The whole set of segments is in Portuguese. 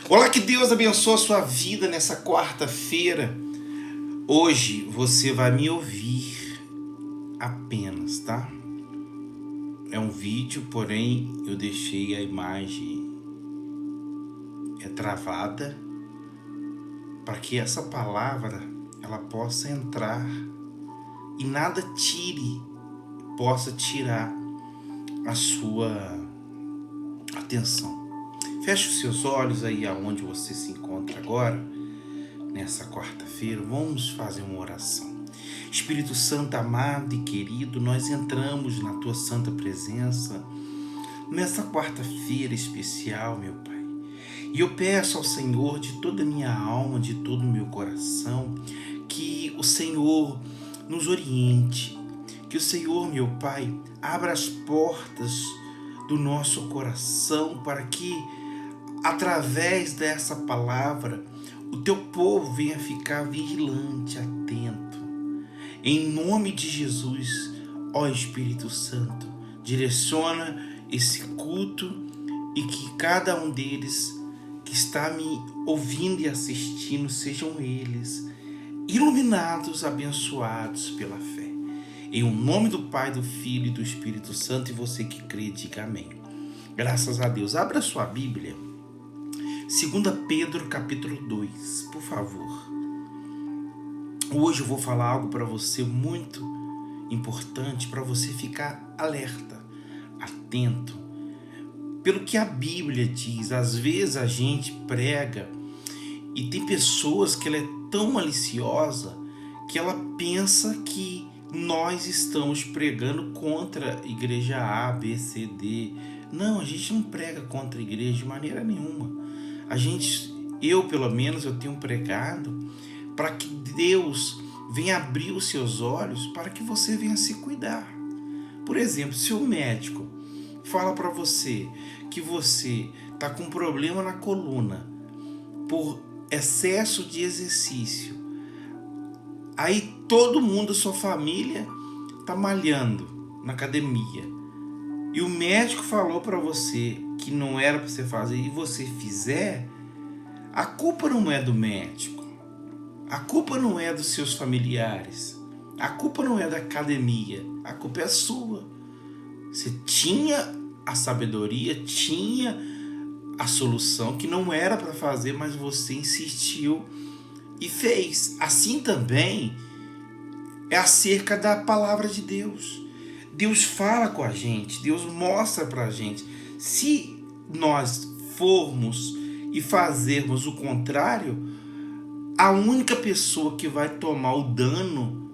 Olá, que Deus abençoe a sua vida nessa quarta-feira. Hoje você vai me ouvir apenas, tá? É um vídeo, porém eu deixei a imagem travada para que essa palavra ela possa entrar e nada possa tirar a sua atenção. Feche os seus olhos aí aonde você se encontra agora, nessa quarta-feira. Vamos fazer uma oração. Espírito Santo amado e querido, nós entramos na tua santa presença nessa quarta-feira especial, meu Pai. E eu peço ao Senhor de toda a minha alma, de todo o meu coração, que o Senhor nos oriente, que o Senhor, meu Pai, abra as portas do nosso coração para que, através dessa palavra, o teu povo venha ficar vigilante, atento. Em nome de Jesus, ó Espírito Santo, direciona esse culto e que cada um deles que está me ouvindo e assistindo, sejam eles iluminados, abençoados pela fé. Em nome do Pai, do Filho e do Espírito Santo, e você que crê, diga amém. Graças a Deus. Abra sua Bíblia. 2 Pedro capítulo 2, por favor. Hoje eu vou falar algo para você muito importante, para você ficar alerta, atento. Pelo que a Bíblia diz, às vezes a gente prega e tem pessoas que ela é tão maliciosa que ela pensa que nós estamos pregando contra a igreja A, B, C, D. Não, a gente não prega contra a igreja de maneira nenhuma. Eu pelo menos, eu tenho pregado para que Deus venha abrir os seus olhos para que você venha se cuidar. Por exemplo, se o médico fala para você que você está com problema na coluna por excesso de exercício, aí todo mundo, sua família, está malhando na academia, e o médico falou para você que não era para você fazer e você fizer, a culpa não é do médico, a culpa não é dos seus familiares, a culpa não é da academia, a culpa é sua. Você tinha a sabedoria, tinha a solução que não era para fazer, mas você insistiu e fez. Assim também é acerca da palavra de Deus. Deus fala com a gente, Deus mostra para a gente. Se nós formos e fazermos o contrário, a única pessoa que vai tomar o dano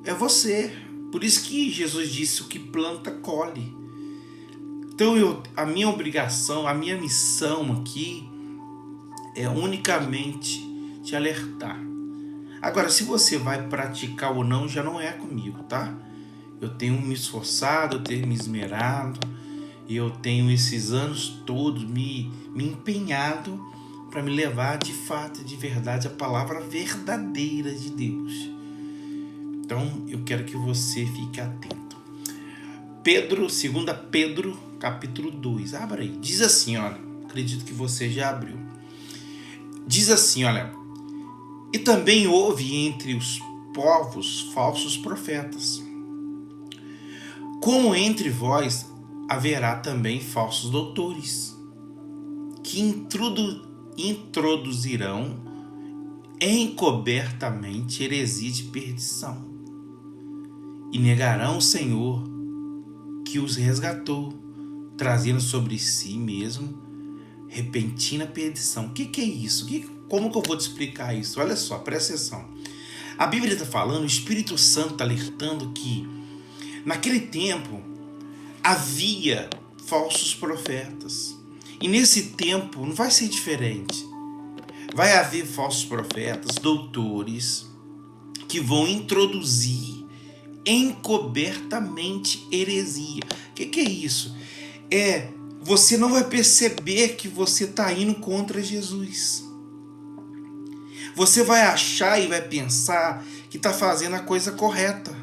é você. Por isso que Jesus disse: o que planta, colhe. Então a minha obrigação, a minha missão aqui é unicamente te alertar. Agora, se você vai praticar ou não, já não é comigo, tá? Eu tenho me esforçado, eu tenho me esmerado, e eu tenho esses anos todos me empenhado para me levar de fato, de verdade, a palavra verdadeira de Deus. Então, eu quero que você fique atento. 2 Pedro, capítulo 2. Abra aí. Diz assim, olha. Acredito que você já abriu. Diz assim, olha. E também houve entre os povos falsos profetas, como entre vós haverá também falsos doutores, que introduzirão encobertamente heresia de perdição, e negarão o Senhor que os resgatou, trazendo sobre si mesmo repentina perdição. O que é isso? Como que eu vou te explicar isso? Olha só, presta atenção. A Bíblia está falando, o Espírito Santo está alertando que naquele tempo havia falsos profetas. E nesse tempo não vai ser diferente. Vai haver falsos profetas, doutores, que vão introduzir encobertamente heresia. O que é isso? Você não vai perceber que você está indo contra Jesus. Você vai achar e vai pensar que está fazendo a coisa correta.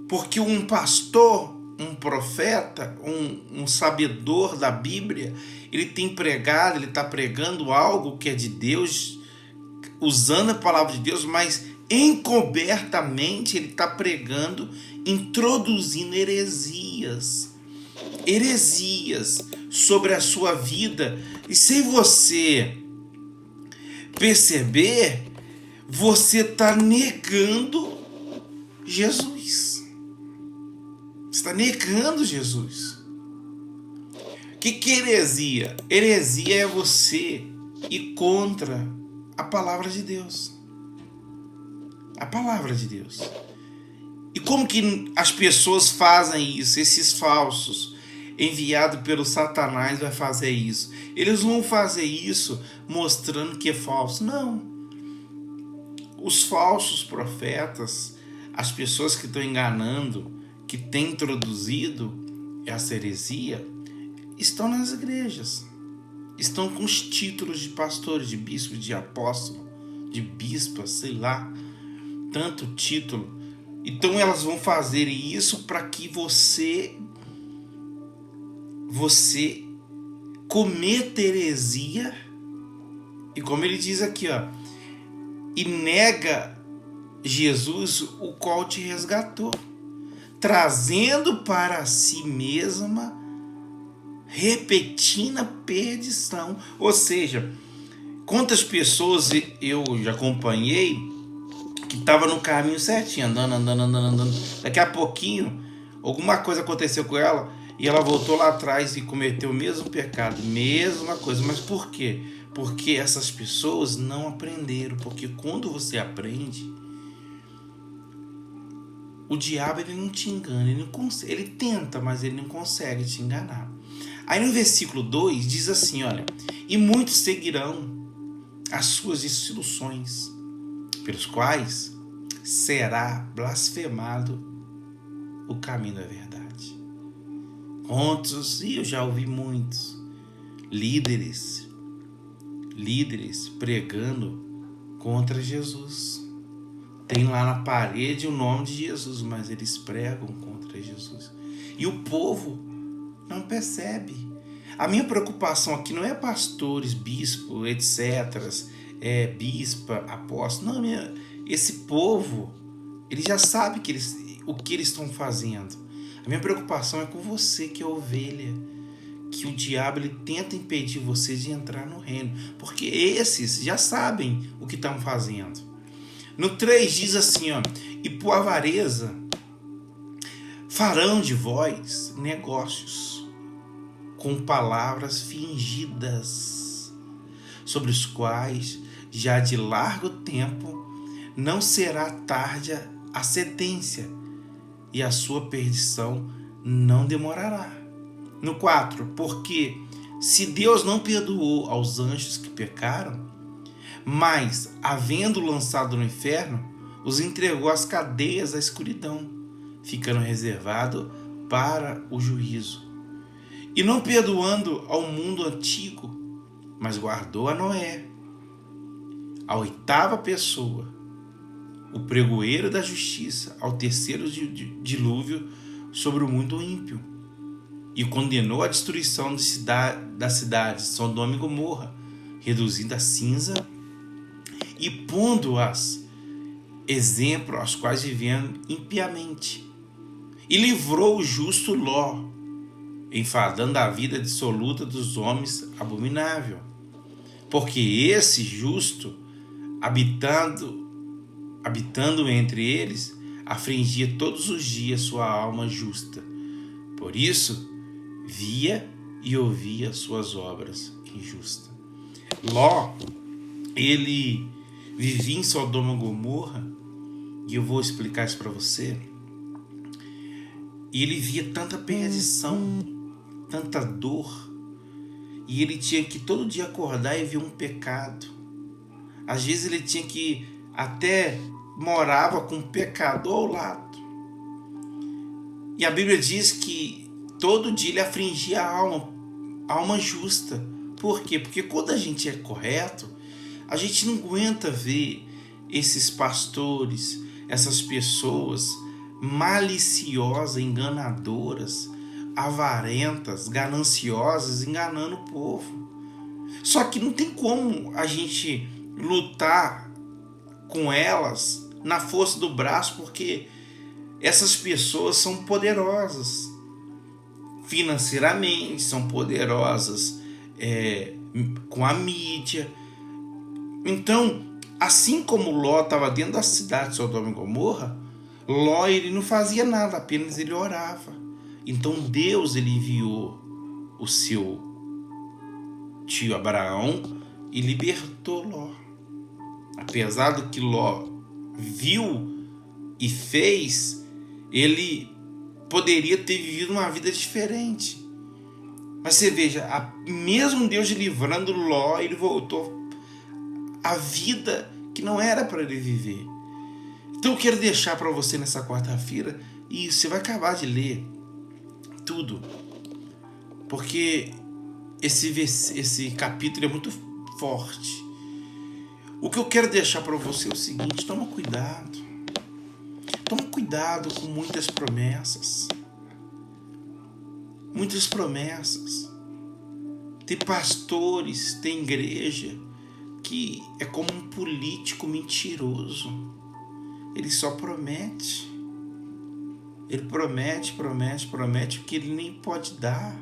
Porque um pastor um profeta, um sabedor da Bíblia, ele tem pregado, ele está pregando algo que é de Deus, usando a palavra de Deus, mas encobertamente ele está pregando, introduzindo heresias sobre a sua vida. E sem você perceber, você está negando Jesus. Você está negando Jesus. O que é heresia? Heresia é você ir contra a palavra de Deus. A palavra de Deus. E como que as pessoas fazem isso? Esses falsos enviados pelo Satanás vai fazer isso. Eles vão fazer isso mostrando que é falso. Não. Os falsos profetas, as pessoas que estão enganando, que têm introduzido essa heresia, estão nas igrejas. Estão com os títulos de pastores, de bispo, de apóstolo, de bispa, sei lá, tanto título. Então elas vão fazer isso para que você cometa heresia, e como ele diz aqui, ó, e nega Jesus, o qual te resgatou, trazendo para si mesma repentina perdição. Ou seja, quantas pessoas eu já acompanhei que estava no caminho certinho, andando. Daqui a pouquinho, alguma coisa aconteceu com ela e ela voltou lá atrás e cometeu o mesmo pecado, mesma coisa. Mas por quê? Porque essas pessoas não aprenderam. Porque quando você aprende, o diabo ele não te engana, ele tenta, mas ele não consegue te enganar. Aí no versículo 2 diz assim, olha, e muitos seguirão as suas instruções, pelos quais será blasfemado o caminho da verdade. Quantos, e eu já ouvi muitos, líderes pregando contra Jesus. Tem lá na parede o nome de Jesus, mas eles pregam contra Jesus. E o povo não percebe. A minha preocupação aqui não é pastores, bispo, etc., bispa, apóstolo. Não, esse povo, ele já sabe o que eles estão fazendo. A minha preocupação é com você, que é ovelha, que o diabo ele tenta impedir você de entrar no reino, porque esses já sabem o que estão fazendo. No 3 diz assim, ó, e por avareza farão de vós negócios com palavras fingidas, sobre os quais já de largo tempo não será tarde a sentença, e a sua perdição não demorará. No 4, porque se Deus não perdoou aos anjos que pecaram, mas, havendo lançado no inferno, os entregou às cadeias da escuridão, ficando reservado para o juízo. E não perdoando ao mundo antigo, mas guardou a Noé, a 8ª pessoa, o pregoeiro da justiça, ao 3º dilúvio sobre o mundo ímpio, e condenou a destruição da cidade Sodoma e Gomorra, reduzindo a cinza e pondo-as exemplo aos quais viviam impiamente. E livrou o justo Ló, enfadando a vida dissoluta dos homens abominável. Porque esse justo, habitando entre eles, afligia todos os dias sua alma justa. Por isso, via e ouvia suas obras injustas. Ló, ele vivia em Sodoma e Gomorra, e eu vou explicar isso para você. E ele via tanta perdição, tanta dor, e ele tinha que todo dia acordar e ver um pecado. Às vezes ele tinha que até morava com um pecador ao lado. E a Bíblia diz que todo dia ele afligia a alma justa. Por quê? Porque quando a gente é correto, a gente não aguenta ver esses pastores, essas pessoas maliciosas, enganadoras, avarentas, gananciosas, enganando o povo. Só que não tem como a gente lutar com elas na força do braço, porque essas pessoas são poderosas financeiramente, são poderosas com a mídia. Então, assim como Ló estava dentro da cidade de Sodoma e Gomorra, Ló ele não fazia nada, apenas ele orava. Então Deus ele enviou o seu tio Abraão e libertou Ló. Apesar do que Ló viu e fez, ele poderia ter vivido uma vida diferente. Mas você veja, mesmo Deus livrando Ló, ele voltou à vida que não era para ele viver. Então eu quero deixar para você nessa quarta-feira, e você vai acabar de ler tudo, porque esse capítulo é muito forte. O que eu quero deixar para você é o seguinte: toma cuidado. Toma cuidado com muitas promessas. Muitas promessas. Tem pastores, tem igreja que é como um político mentiroso. Ele só promete. Ele promete o que ele nem pode dar.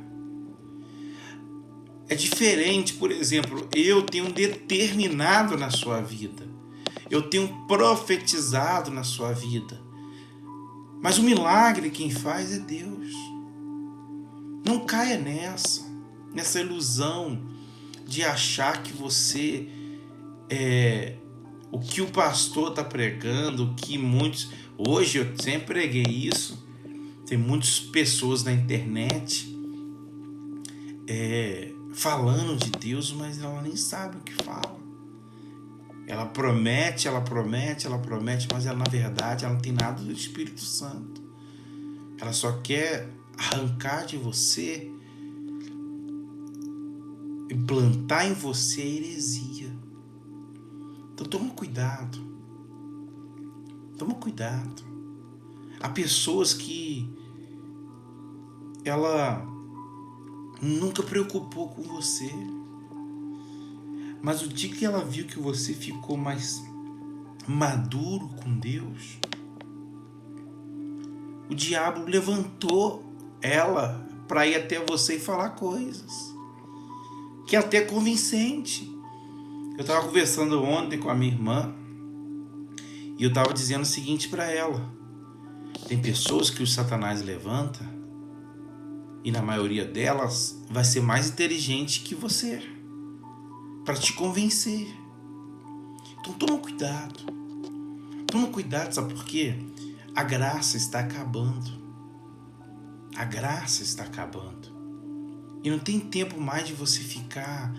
É diferente, por exemplo, eu tenho determinado na sua vida. Eu tenho profetizado na sua vida. Mas o milagre quem faz é Deus. Não caia nessa ilusão de achar que você o que o pastor está pregando, o que muitos... Hoje eu sempre preguei isso. Tem muitas pessoas na internet falando de Deus, mas ela nem sabe o que fala. Ela promete, mas ela, na verdade, ela não tem nada do Espírito Santo. Ela só quer arrancar de você, implantar em você a heresia. Então toma cuidado. Toma cuidado. Há pessoas que ela nunca preocupou com você, mas o dia que ela viu que você ficou mais maduro com Deus, o diabo levantou ela para ir até você e falar coisas que é até convincente. Eu estava conversando ontem com a minha irmã e eu estava dizendo o seguinte para ela: tem pessoas que o Satanás levanta e na maioria delas vai ser mais inteligente que você para te convencer. Então toma cuidado. Toma cuidado, sabe por quê? A graça está acabando. A graça está acabando. E não tem tempo mais de você ficar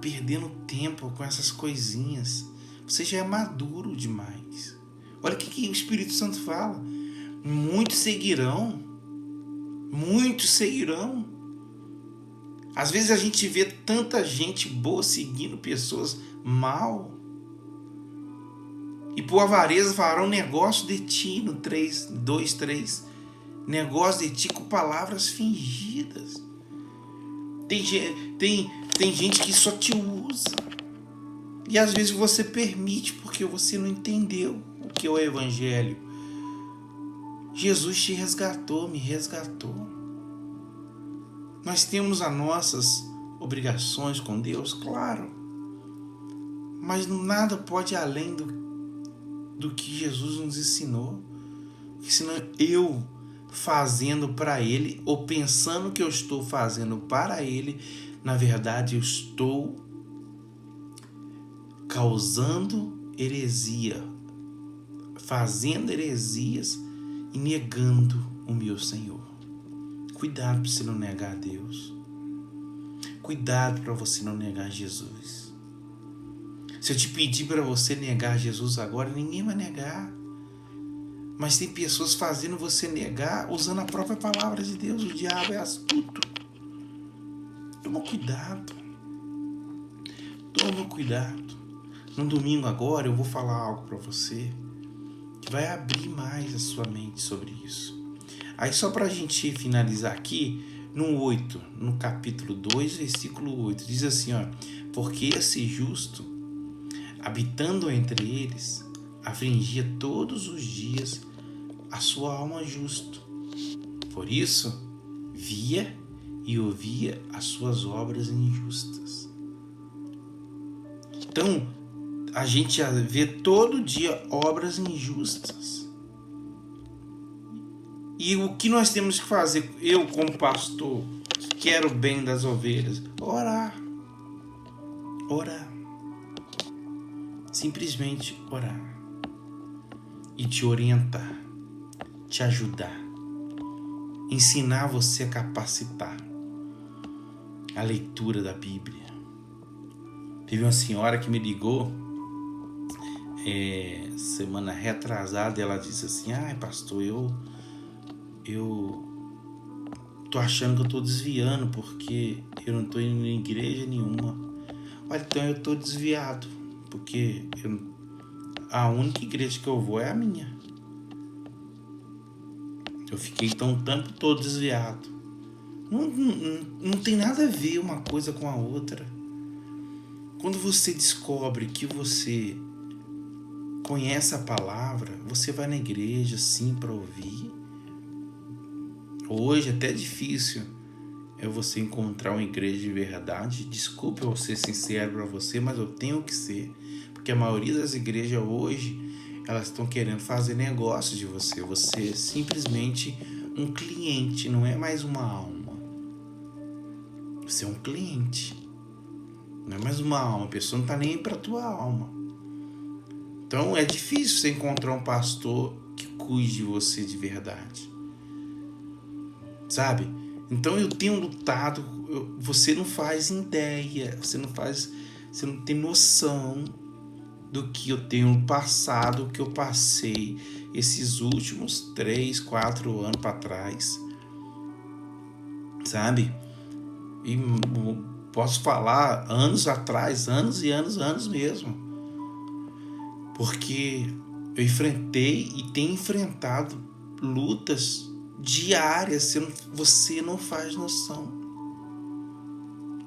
perdendo tempo com essas coisinhas. Você já é maduro demais. Olha o que o Espírito Santo fala. Muitos seguirão. Muitos seguirão. Às vezes a gente vê tanta gente boa seguindo pessoas mal. E por avareza farão negócio de ti no 2:3. Negócio de ti com palavras fingidas. Tem gente que só te usa. E às vezes você permite porque você não entendeu o que é o Evangelho. Jesus te resgatou, me resgatou. Nós temos as nossas obrigações com Deus, claro. Mas nada pode ir além do que Jesus nos ensinou. Porque senão eu fazendo para Ele, ou pensando que eu estou fazendo para Ele, na verdade eu estou causando heresia, fazendo heresias e negando o meu Senhor. Cuidado para você não negar a Deus. Cuidado para você não negar Jesus. Se eu te pedir para você negar Jesus agora, ninguém vai negar. Mas tem pessoas fazendo você negar usando a própria palavra de Deus. O diabo é astuto. Toma cuidado. Toma cuidado. No domingo agora eu vou falar algo para você que vai abrir mais a sua mente sobre isso. Aí só para a gente finalizar aqui, no capítulo 2, versículo 8, diz assim, ó: porque esse justo, habitando entre eles, afligia todos os dias a sua alma justo. Por isso, via e ouvia as suas obras injustas. Então, a gente vê todo dia obras injustas. E o que nós temos que fazer, eu como pastor, que quero o bem das ovelhas? Orar. Orar. Simplesmente orar. E te orientar, te ajudar, ensinar você a capacitar a leitura da Bíblia. Teve uma senhora que me ligou semana retrasada, ela disse assim: ai pastor, eu tô achando que eu tô desviando porque eu não tô indo em igreja nenhuma. Olha, então eu tô desviado, porque a única igreja que eu vou é a minha. Eu fiquei então o tempo todo desviado. Não tem nada a ver uma coisa com a outra. Quando você descobre que você conhece a palavra, você vai na igreja sim para ouvir. Hoje até é difícil você encontrar uma igreja de verdade. Desculpa eu ser sincero para você, mas eu tenho que ser, porque a maioria das igrejas hoje elas estão querendo fazer negócio de você. Você é simplesmente um cliente, não é mais uma alma. Você é um cliente, não é mais uma alma. A pessoa não está nem para a tua alma. Então é difícil você encontrar um pastor que cuide de você de verdade, sabe? Então eu tenho lutado. Você não faz ideia, você não tem noção do que eu tenho passado, o que eu passei esses últimos 3, 4 anos para trás, sabe? E posso falar anos atrás, anos e anos mesmo, porque eu enfrentei e tenho enfrentado lutas diárias. Você não faz noção.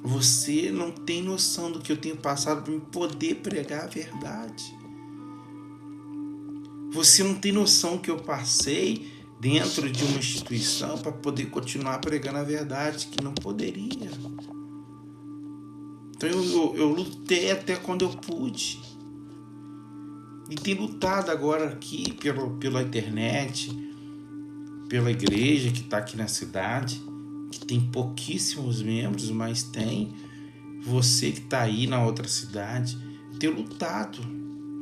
Você não tem noção do que eu tenho passado para poder pregar a verdade. Você não tem noção que eu passei dentro de uma instituição para poder continuar pregando a verdade, que não poderia. Então eu lutei até quando eu pude. E tenho lutado agora aqui pela internet, pela igreja que está aqui na cidade, que tem pouquíssimos membros, mas tem. Você que está aí na outra cidade, eu tenho lutado,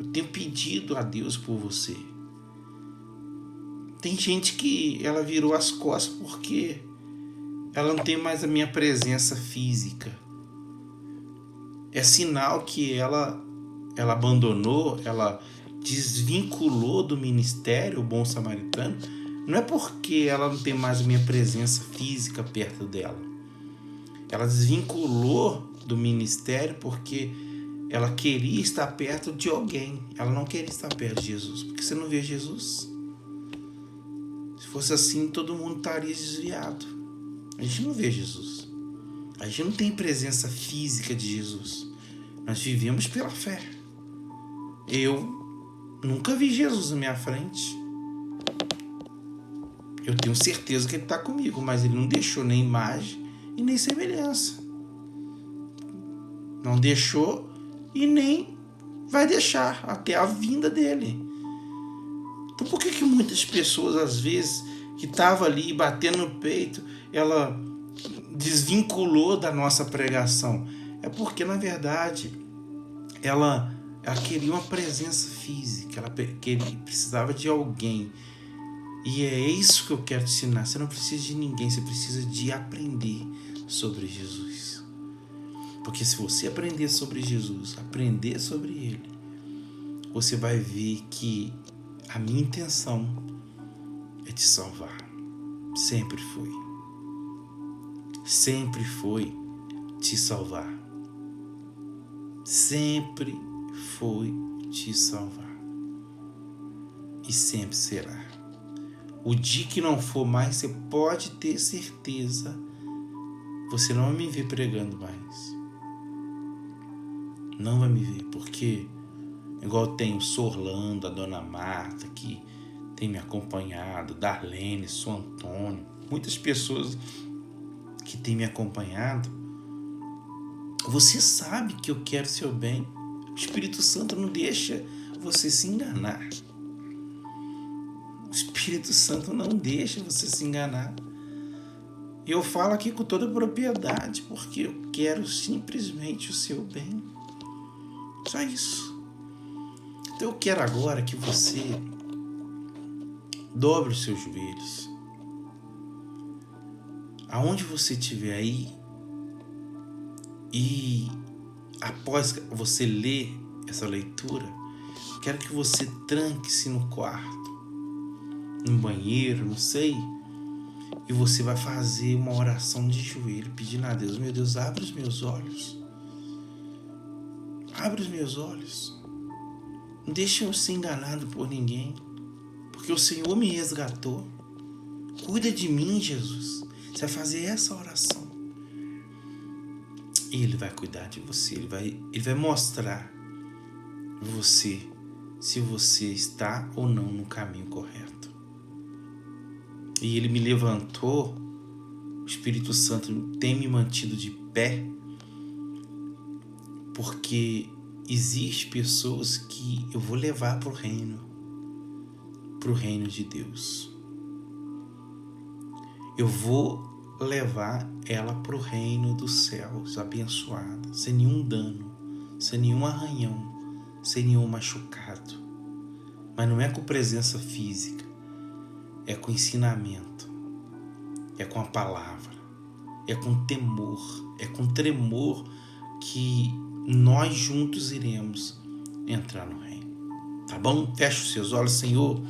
eu tenho pedido a Deus por você. Tem gente que ela virou as costas porque ela não tem mais a minha presença física. É sinal que ela abandonou, ela desvinculou do ministério, o Bom Samaritano. Não é porque ela não tem mais a minha presença física perto dela. Ela desvinculou do ministério porque ela queria estar perto de alguém. Ela não queria estar perto de Jesus. Porque você não vê Jesus. Se fosse assim, todo mundo estaria desviado. A gente não vê Jesus. A gente não tem presença física de Jesus. Nós vivemos pela fé. Eu nunca vi Jesus na minha frente. Eu tenho certeza que ele está comigo, mas ele não deixou nem imagem e nem semelhança. Não deixou e nem vai deixar até a vinda dele. Então por que muitas pessoas, às vezes, que estavam ali batendo no peito, ela desvinculou da nossa pregação? É porque, na verdade, ela queria uma presença física, ela precisava de alguém. E é isso que eu quero te ensinar. Você não precisa de ninguém, você precisa de aprender sobre Jesus. Porque se você aprender sobre Jesus, aprender sobre Ele, você vai ver que a minha intenção é te salvar. Sempre foi. Sempre foi te salvar. Sempre foi te salvar. e sempre será. O dia que não for mais, você pode ter certeza, você não vai me ver pregando mais. Não vai me ver, porque igual tem o Sorlando, a Dona Marta, que tem me acompanhado, Darlene, São Antônio, muitas pessoas que têm me acompanhado. Você sabe que eu quero seu bem. O Espírito Santo não deixa você se enganar. O Espírito Santo não deixa você se enganar. E eu falo aqui com toda propriedade, porque eu quero simplesmente o seu bem. Só isso. Então eu quero agora que você dobre os seus joelhos. Aonde você estiver aí, e após você ler essa leitura, quero que você tranque-se no quarto, no banheiro, não sei, e você vai fazer uma oração de joelho, pedindo a Deus: meu Deus, abre os meus olhos. Abre os meus olhos. Não deixe eu ser enganado por ninguém, porque o Senhor me resgatou. Cuida de mim, Jesus. Você vai fazer essa oração. Ele vai cuidar de você. Ele vai mostrar você se você está ou não no caminho correto. E Ele me levantou. O Espírito Santo tem me mantido de pé, porque existem pessoas que eu vou levar para o reino de Deus. Eu vou levar ela para o reino dos céus, abençoada, sem nenhum dano, sem nenhum arranhão, sem nenhum machucado. Mas não é com presença física, é com ensinamento, é com a palavra, é com temor, é com tremor que nós juntos iremos entrar no reino. Tá bom? Feche os seus olhos, Senhor,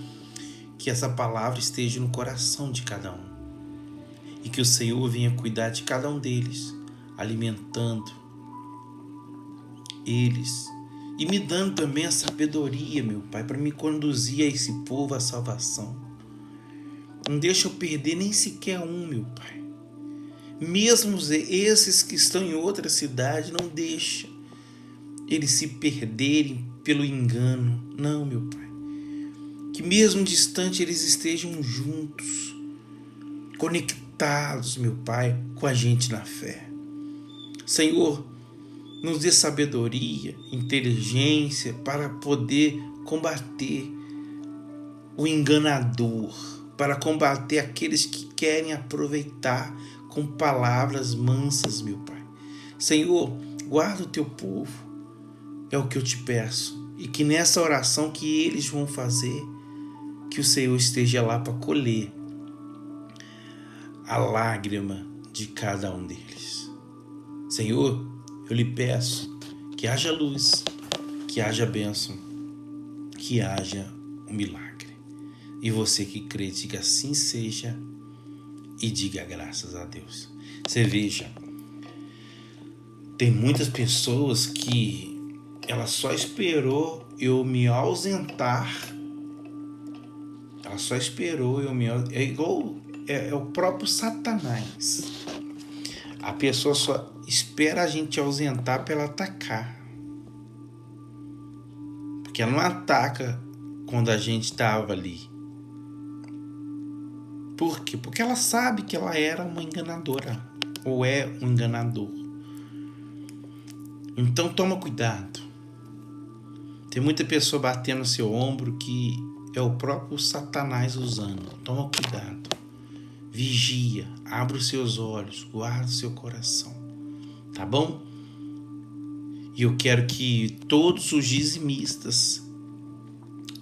que essa palavra esteja no coração de cada um. E que o Senhor venha cuidar de cada um deles, alimentando eles e me dando também a sabedoria, meu Pai, para me conduzir a esse povo à salvação. Não deixa eu perder nem sequer um, meu Pai. Mesmo esses que estão em outra cidade, não deixa eles se perderem pelo engano. Não, meu Pai. Que mesmo distante eles estejam juntos, conectados, meu Pai, com a gente na fé. Senhor, nos dê sabedoria, inteligência para poder combater o enganador, para combater aqueles que querem aproveitar com palavras mansas, meu Pai. Senhor, guarda o teu povo, é o que eu te peço, e que nessa oração que eles vão fazer, que o Senhor esteja lá para colher a lágrima de cada um deles. Senhor, eu lhe peço que haja luz, que haja bênção, que haja um milagre. E você que crê, diga assim seja e diga graças a Deus. Você veja, tem muitas pessoas que ela só esperou eu me ausentar. Ela só esperou eu me ausentar. É igual é o próprio Satanás. A pessoa só espera a gente ausentar para ela atacar. Porque ela não ataca quando a gente estava ali. Por quê? Porque ela sabe que ela era uma enganadora. Ou é um enganador. Então toma cuidado. Tem muita pessoa batendo no seu ombro que é o próprio Satanás usando. Toma cuidado. Vigia, abra os seus olhos, guarda o seu coração, tá bom? E eu quero que todos os dizimistas,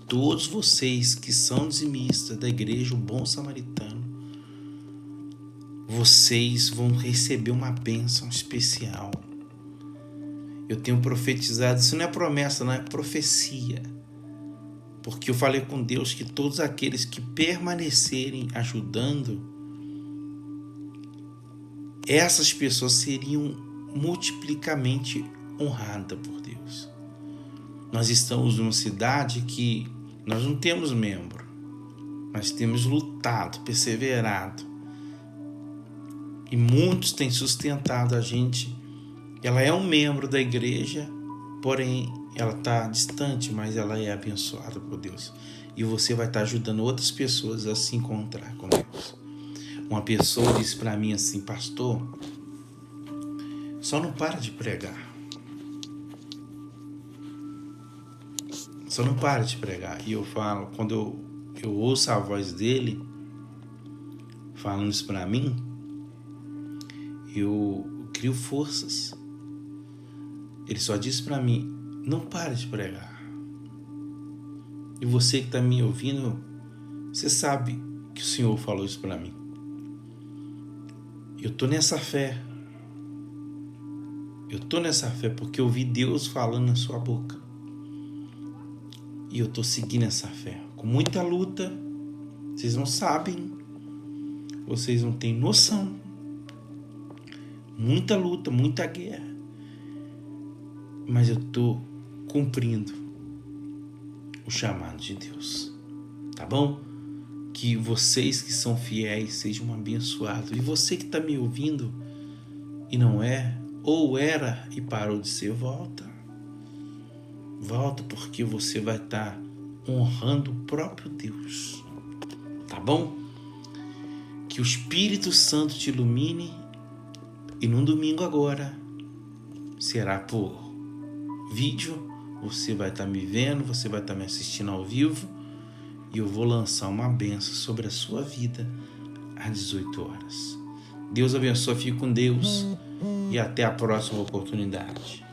todos vocês que são dizimistas da igreja, o Bom Samaritano, vocês vão receber uma bênção especial. Eu tenho profetizado, isso não é promessa, não é profecia. Porque eu falei com Deus que todos aqueles que permanecerem ajudando, essas pessoas seriam multiplicamente honradas por Deus. Nós estamos numa cidade que Nós não temos membro, mas temos lutado, perseverado. E muitos têm sustentado a gente. Ela é um membro da igreja, porém ela está distante, mas ela é abençoada por Deus. E você vai estar ajudando outras pessoas a se encontrar com Deus. Uma pessoa disse para mim assim: pastor, só não para de pregar. Só não para de pregar. E eu falo, quando eu ouço a voz dele falando isso para mim, eu crio forças. Ele só disse para mim: não pare de pregar. E você que está me ouvindo, você sabe que o Senhor falou isso para mim. Eu estou nessa fé. Eu estou nessa fé porque eu vi Deus falando na sua boca. E eu estou seguindo essa fé. Com muita luta. Vocês não sabem. Vocês não têm noção. Muita luta, muita guerra. Mas eu estou cumprindo o chamado de Deus. Tá bom? Que vocês que são fiéis sejam abençoados. E você que está me ouvindo e não é, ou era e parou de ser, volta. Volta, porque você vai estar honrando o próprio Deus. Tá bom? Que o Espírito Santo te ilumine. E num domingo agora, será por vídeo. Você vai estar me vendo, você vai estar me assistindo ao vivo. E eu vou lançar uma bênção sobre a sua vida às 18 horas. Deus abençoe, fique com Deus. E até a próxima oportunidade.